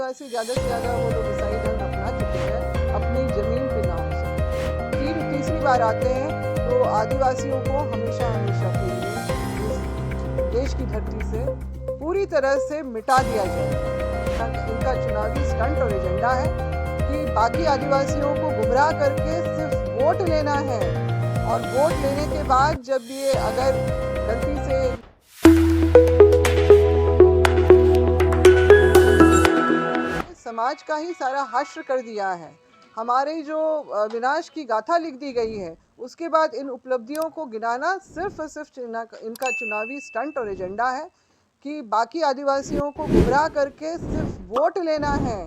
आदिवासी ज़्यादा से ज़्यादा वो लोग ईसाई धर्म अपना चुके हैं अपनी ज़मीन के नाम से। तीसरी बार आते हैं तो आदिवासियों को हमेशा हमेशा के लिए इस देश की धरती से पूरी तरह से मिटा दिया जाए। इनका चुनावी स्टंट और एजेंडा है कि बाकी आदिवासियों को गुमराह करके सिर्फ वोट लेना है, और वोट लेने के बाद जब ये अगर गलती से समाज का ही सारा हश्र कर दिया है, हमारे जो विनाश की गाथा लिख दी गई है, उसके बाद इन उपलब्धियों को गिनाना सिर्फ और सिर्फ इनका चुनावी स्टंट और एजेंडा है कि बाकी आदिवासियों को गुमराह करके सिर्फ वोट लेना है,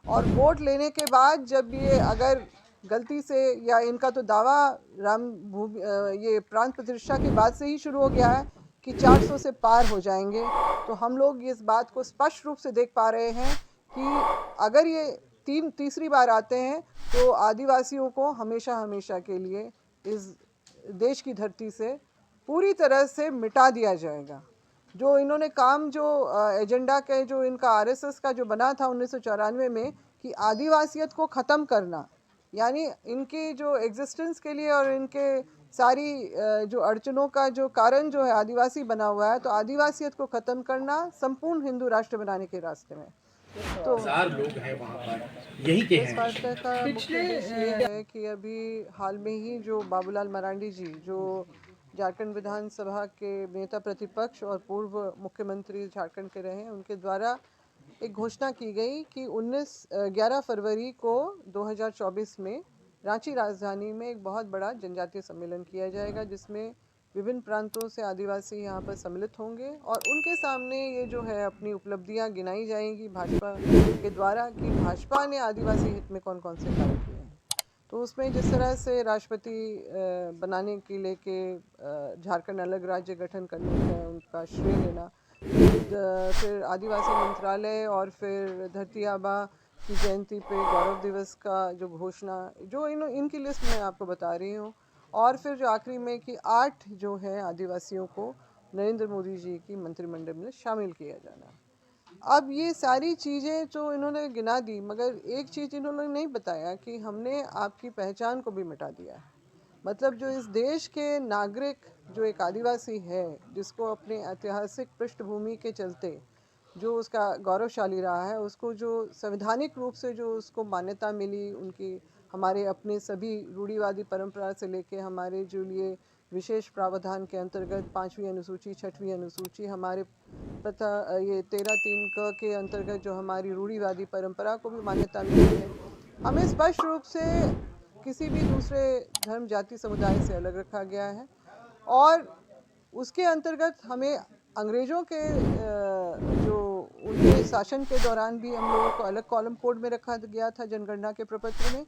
और वोट लेने के बाद जब ये अगर गलती से, या इनका तो दावा ये प्रांत प्रतिष्ठा के बाद से ही शुरू हो गया है कि 400 से पार हो जाएंगे, तो हम लोग इस बात को स्पष्ट रूप से देख पा रहे हैं कि अगर ये तीसरी बार आते हैं तो आदिवासियों को हमेशा हमेशा के लिए इस देश की धरती से पूरी तरह से मिटा दिया जाएगा। जो इन्होंने काम, जो एजेंडा के, जो इनका आरएसएस का जो बना था 1994 में कि आदिवासियत को ख़त्म करना, यानी इनकी जो एग्जिस्टेंस के लिए और इनके सारी जो अड़चनों का जो कारण जो है आदिवासी बना हुआ है, तो आदिवासियत को ख़त्म करना संपूर्ण हिंदू राष्ट्र बनाने के रास्ते में। तो हजार लोग हैं वहाँ पर, यही के इस वार्ता का मुख्य उद्देश्य ये है कि अभी हाल में ही जो बाबूलाल मरांडी जी, जो झारखंड विधानसभा के नेता प्रतिपक्ष और पूर्व मुख्यमंत्री झारखंड के रहे हैं, उनके द्वारा एक घोषणा की गई कि 11 फरवरी को 2024 में रांची राजधानी में एक बहुत बड़ा जनजातीय सम्मेलन किया जाएगा, जिसमें विभिन्न प्रांतों से आदिवासी यहाँ पर सम्मिलित होंगे और उनके सामने ये जो है अपनी उपलब्धियाँ गिनाई जाएंगी भाजपा के द्वारा कि भाजपा ने आदिवासी हित में कौन कौन से कार्य किए हैं। तो उसमें जिस तरह से राष्ट्रपति बनाने के लेके झारखंड अलग राज्य गठन करने का उनका श्रेय लेना, फिर आदिवासी मंत्रालय, और फिर धरती आबा की जयंती पे गौरव दिवस का जो घोषणा, जो इनकी लिस्ट मैं आपको बता रही हूँ, और फिर जो आखिरी में कि 8 जो है आदिवासियों को नरेंद्र मोदी जी की मंत्रिमंडल में शामिल किया जाना। अब ये सारी चीज़ें जो इन्होंने गिना दी, मगर एक चीज़ इन्होंने नहीं बताया कि हमने आपकी पहचान को भी मिटा दिया है। मतलब जो इस देश के नागरिक, जो एक आदिवासी है, जिसको अपने ऐतिहासिक पृष्ठभूमि के चलते जो उसका गौरवशाली रहा है, उसको जो संवैधानिक रूप से जो उसको मान्यता मिली, उनकी हमारे अपने सभी रूढ़िवादी परंपरा से लेके हमारे जो लिए विशेष प्रावधान के अंतर्गत 5वीं अनुसूची, 6वीं अनुसूची, हमारे तथा ये 13(3) क के अंतर्गत जो हमारी रूढ़िवादी परंपरा को भी मान्यता मिली है। हमें स्पष्ट रूप से किसी भी दूसरे धर्म, जाति, समुदाय से अलग रखा गया है, और उसके अंतर्गत हमें अंग्रेज़ों के जो उनके शासन के दौरान भी हम लोगों को अलग कॉलम कोड में रखा गया था जनगणना के प्रपत्र में,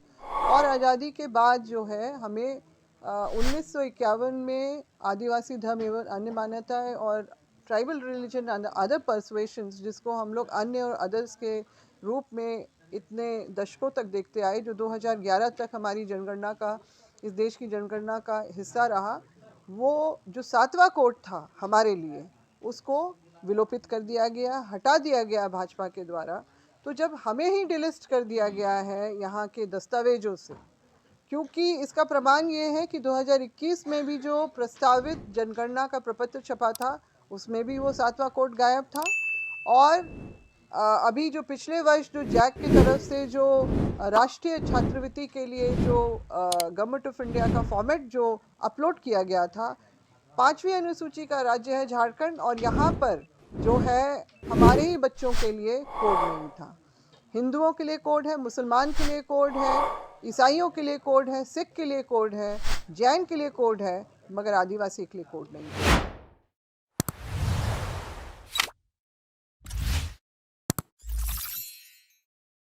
और आज़ादी के बाद जो है हमें 1951 में आदिवासी धर्म एवं अन्य मान्यताएं और ट्राइबल रिलीजन एंड अदर परसुएशंस, जिसको हम लोग अन्य और अदर्स के रूप में इतने दशकों तक देखते आए, जो 2011 तक हमारी जनगणना का, इस देश की जनगणना का हिस्सा रहा, वो जो 7वां कोड था हमारे लिए, उसको विलोपित कर दिया गया, हटा दिया गया भाजपा के द्वारा। तो जब हमें ही डिलिस्ट कर दिया गया है यहाँ के दस्तावेजों से, क्योंकि इसका प्रमाण ये है कि 2021 में भी जो प्रस्तावित जनगणना का प्रपत्र छपा था, उसमें भी वो 7वां कोड गायब था, और अभी जो पिछले वर्ष जो जैक की तरफ से जो राष्ट्रीय छात्रवृत्ति के लिए जो गवर्नमेंट ऑफ इंडिया का फॉर्मेट जो अपलोड किया गया था, 5वीं अनुसूची का राज्य है झारखंड, और यहाँ पर जो है हमारे ही बच्चों के लिए कोड नहीं था। हिंदुओं के लिए कोड है, मुसलमान के लिए कोड है, ईसाइयों के लिए कोड है, सिख के लिए कोड है, जैन के लिए कोड है, मगर आदिवासी के लिए कोड नहीं है।